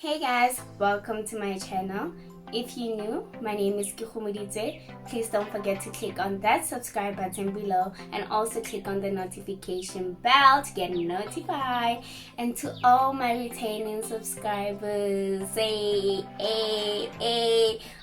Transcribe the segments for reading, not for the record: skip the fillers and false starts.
Hey guys, welcome to my channel. If you're new, my name is Kikhumudite. Please don't forget to click on that subscribe button below and also click on the notification bell to get notified. And to all my returning subscribers, hey,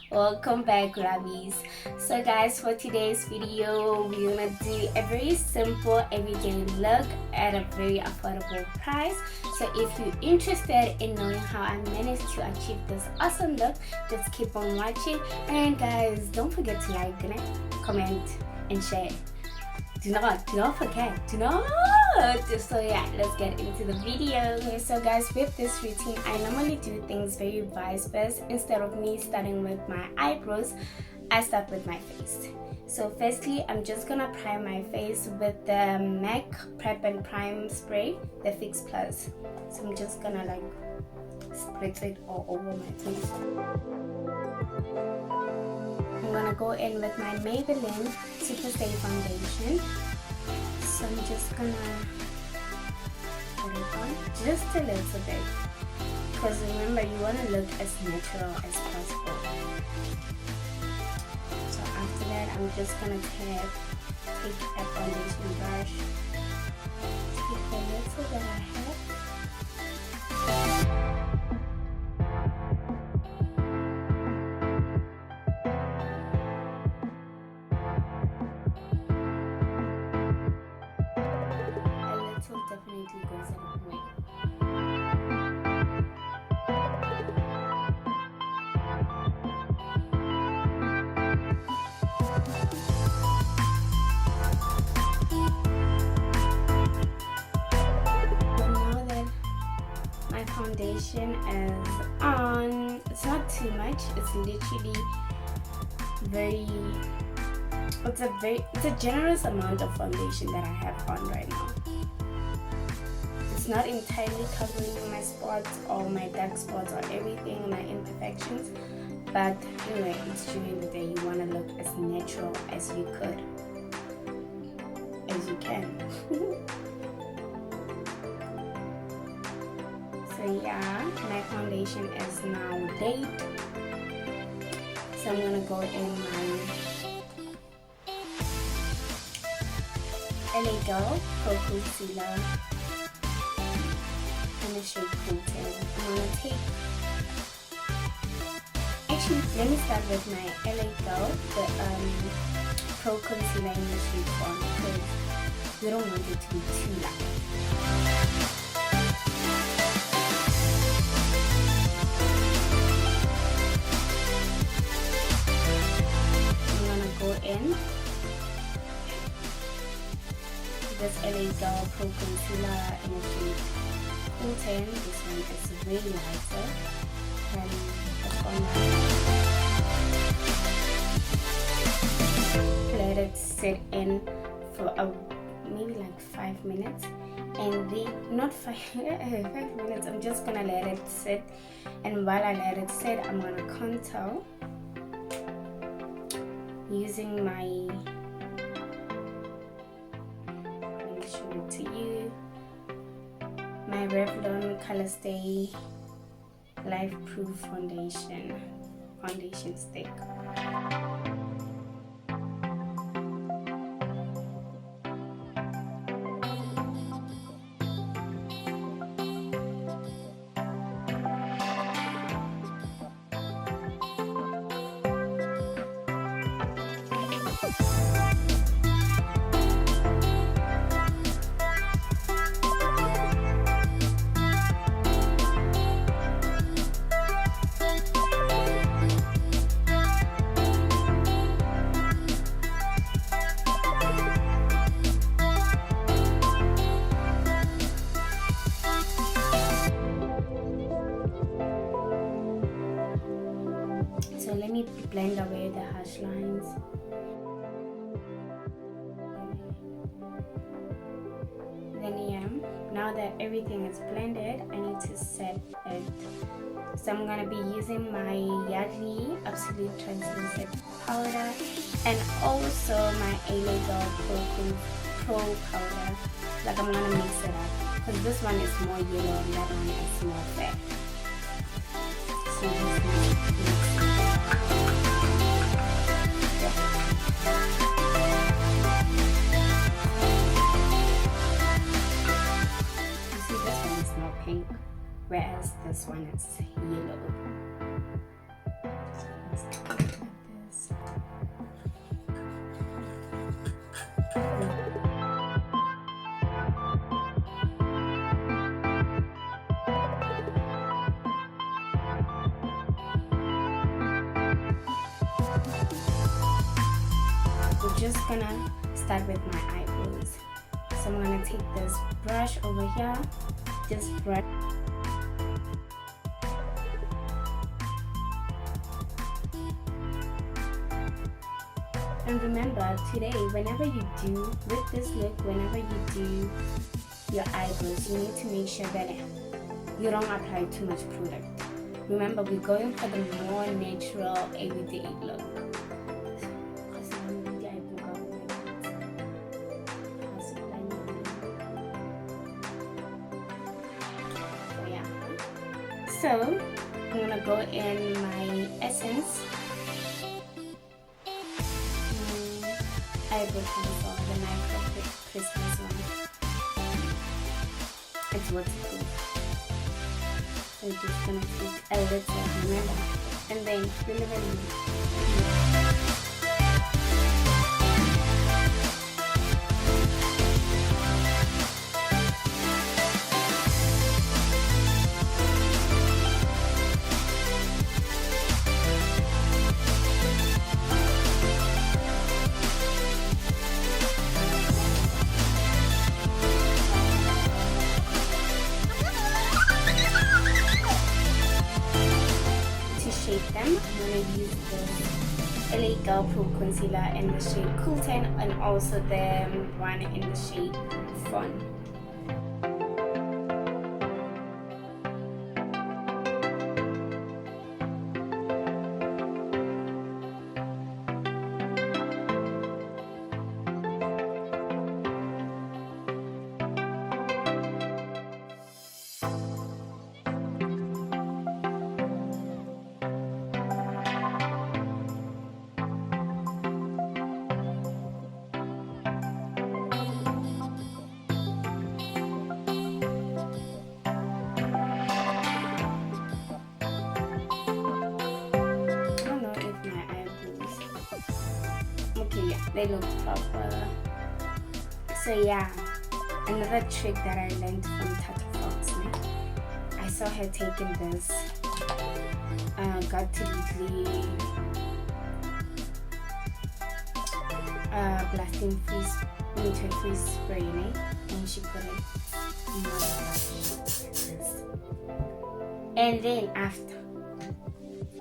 welcome back, lovies. So guys, for today's video, we're gonna do a very simple everyday look at a very affordable price. So if you're interested in knowing how I managed to achieve this awesome look, just keep on watching. And guys, don't forget to like, comment, and share. Do not forget. So yeah, let's get into the video. Okay, so guys, with this routine, I normally do things very vice versa. Instead of me starting with my eyebrows, I start with my face. So firstly, I'm just gonna prime my face with the MAC PREP+PRIME spray, the Fix Plus. So I'm just gonna like spritz it all over my face. I'm gonna go in with my Maybelline Superstay foundation. So I'm just gonna put it on just a little bit, because remember, you want to look as natural as possible. So after that, I'm just gonna take a foundation brush, take the little that I have, definitely goes a long way. Now that my foundation is on, it's not too much, it's literally it's a generous amount of foundation that I have on right now. It's not entirely covering my spots or my dark spots or everything, my imperfections, but anyway, it's during the day. You want to look as natural as you can. So yeah, my foundation is now laid. So I'm gonna go in my LA Girl Pro Concealer in the shade Coated. I'm gonna take, actually let me start with my LA Girl, the Pro Concealer in the shade Fawn, because we don't want it to be too light. I'm gonna go in this LA Girl Pro Concealer in the shade Coated. This one is really lighter than the one. Let it sit in for maybe like 5 minutes, and not 5 minutes. I'm just gonna let it sit, and while I let it sit, I'm gonna contour using my, let me show it to you, my Revlon Colorstay Life Proof foundation stick. So let me blend away the harsh lines. Then yeah, now that everything is blended, I need to set it. So I'm gonna be using my YADLEY Absolute Translucent powder and also my LA Girl Pro powder. Like, I'm gonna mix it up because this one is more yellow and that one is more fair. So just mix it. You see, this one is not pink, whereas this one is yellow. We're just gonna start with my eyebrows. So I'm gonna take this brush over here, this brush. And remember, today, whenever you do, with this look, whenever you do your eyebrows, you need to make sure that you don't apply too much product. Remember, we're going for the more natural, everyday look. So I'm gonna go in my essence, eyebrow pencil, the micro Christmas one. It's waterproof. So I'm just gonna take a little, remember, and then fill it in. Them. I'm going to use the LA Girl Pro Concealer in the shade Cool Tan and also the one in the shade Fun. They look proper. So yeah, another trick that I learned from Tata Fox. I saw her taking this got to be blasting free spray in it, and she put it in my brush. And then after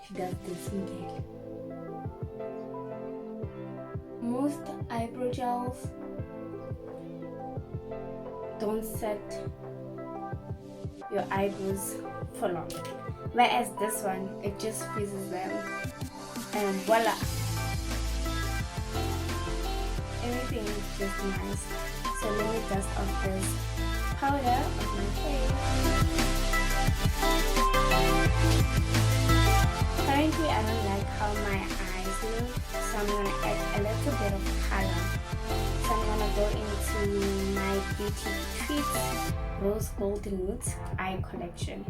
she does this again. Most eyebrow gels don't set your eyebrows for long, whereas this one, it just freezes them and voila, everything is just nice. So let me dust off this powder on my face. Currently I don't like how my eyes look, so I'm going to add a little bit of color. So I'm going to go into my Beauty Treats Rose Gold Nude Eye Collection.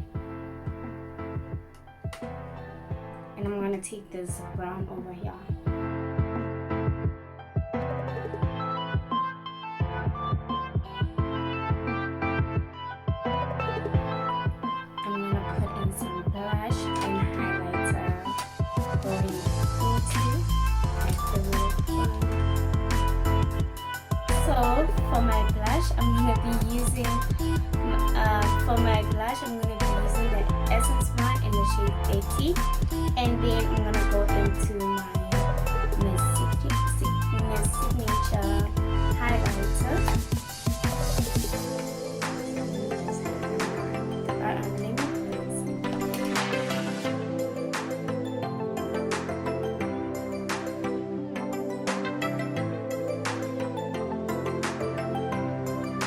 And I'm going to take this brown over here. I'm going to be using the Essence one in the shade 80, and then I'm going to go into my Signature highlighter.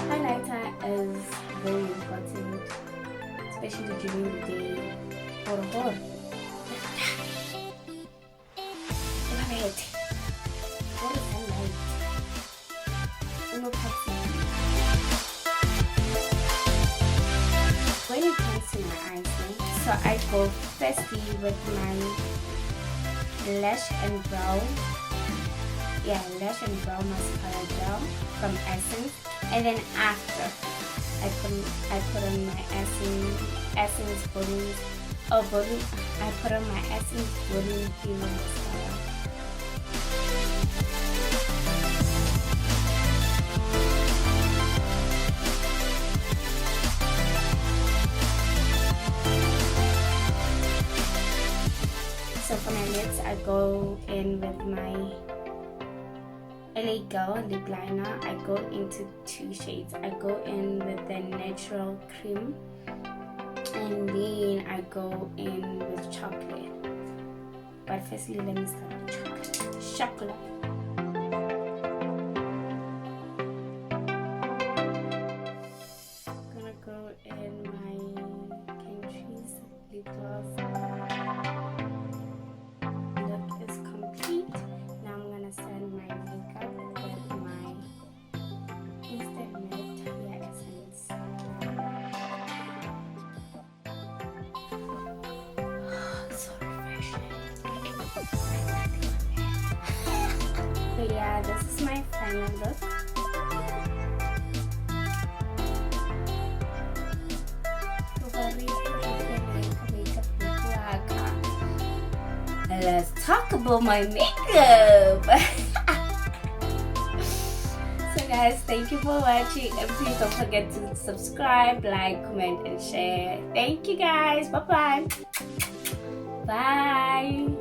Highlighter is very important, especially during the day or So I go firstly with my lash and brow mascara gel from Essence, and then after I put on my Essence volume I put on my Essence volume cream mascara. So for my lips, I go in with my LA Girl lip liner. I go into 2 shades. I go in with the natural cream, and then I go in with chocolate. But firstly, let me start with chocolate. I'm gonna go in my CATRICE lip gloss. So yeah, this is my final look. Let's talk about my makeup. So guys, thank you for watching, and please don't forget to subscribe, like, comment and share. Thank you guys. Bye bye.